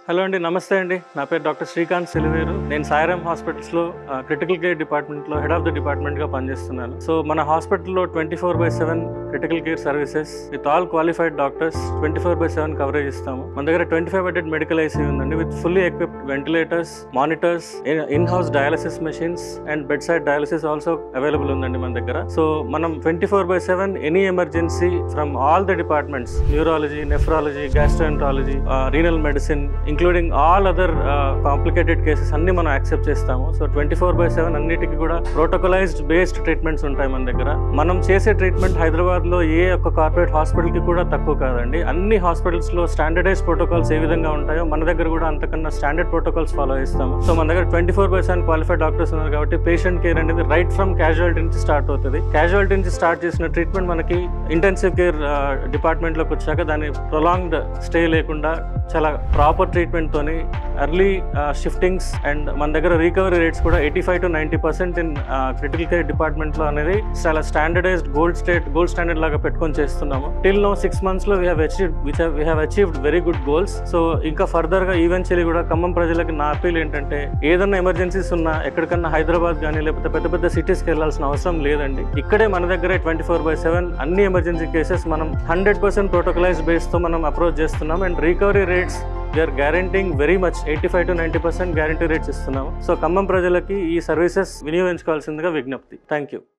Hello అండి, నమస్తే అండి. నా పేరు డాక్టర్ శ్రీకాంత్ సెలివేరు. నేను సాయిరామ్ హాస్పిటల్స్లో క్రిటికల్ కేర్ డిపార్ట్మెంట్లో హెడ్ ఆఫ్ ద డిపార్ట్మెంట్గా పనిచేస్తున్నాను. సో మన హాస్పిటల్లో 24/7 critical care services with all qualified doctors 24/7 coverage ఇస్తాము. మన దగ్గర 25 బెడెడ్ మెడికల్ ఐసీయూ ఉందండి with fully equipped ventilators, monitors, in house dialysis machines and bed side dialysis also available ఉందండి మన దగ్గర. సో మనం 24/7 any emergency from all the departments, neurology, nephrology, gastroenterology, renal medicine, including all other complicated cases అన్ని మనం accept చేస్తాము. So 24/7 అన్నిటికీ కూడా ప్రోటోకలైజ్డ్ based treatments ఉంటాయి మన దగ్గర. మనం చేసే ట్రీట్మెంట్ హైదరాబాద్ లో ఏ ఒక్క కార్పొరేట్ హాస్పిటల్ కి కూడా తక్కువ కాదండి. అన్ని హాస్పిటల్స్ లో స్టాండర్డైజ్ ప్రోటోకాల్స్ ఏ విధంగా ఉంటాయో మన దగ్గర కూడా అంతకన్నా స్టాండర్డ్ ప్రోటోకాల్స్ ఫాలో చేస్తాము. సో మన దగ్గర 24/7 క్వాలిఫైడ్ డాక్టర్స్ ఉన్నారు కాబట్టి పేషెంట్ కేర్ అనేది రైట్ ఫ్రమ్ క్యాజువాలిటీ నుంచి స్టార్ట్ అవుతుంది. క్యాజువాలిటీ నుంచి స్టార్ట్ చేసిన ట్రీట్మెంట్ మనకి ఇంటెన్సివ్ కేర్ డిపార్ట్మెంట్ లోకి వచ్చాక దాని ప్రొలాంగ్డ్ స్టే లేకుండా చాలా ప్రాపర్ ట్రీట్మెంట్ తోని ఎర్లీ షిఫ్టింగ్స్ అండ్ మన దగ్గర రికవరీ రేట్స్ కూడా 85 to 90% in critical care department లో అనేది చాలా స్టాండర్డైజ్డ్ గోల్డ్ స్టాండర్డ్ లాగా పెట్టుకొని చేస్తున్నాము. టిల్ నో 6 months లో we have achieved very good goals. So ఇంకా ఫర్దర్ గా ఈవెన్చువల్లీ కూడా ఖమ్మం ప్రజలకి నా అపీల్ ఏంటంటే ఏదన్నా ఎమర్జెన్సీస్ ఉన్నా ఎక్కడికన్నా హైదరాబాద్ కానీ లేకపోతే పెద్ద పెద్ద సిటీస్కి వెళ్లాల్సిన అవసరం లేదండి. ఇక్కడే మన దగ్గరే 24/7 అన్ని ఎమర్జెన్సీ కేసెస్ మనం 100% ప్రోటోకలైజ్డ్ బేస్ తో మనం అప్రోచ్ చేస్తున్నాం. And recovery rates we're guaranteeing very much 85 to 90% guarantee rates ఇస్తున్నాము. సో ఖమ్మం ప్రజలకి ఈ సర్వీసెస్ వినియోగించుకోవాల్సిందిగా విజ్ఞప్తి. Thank you.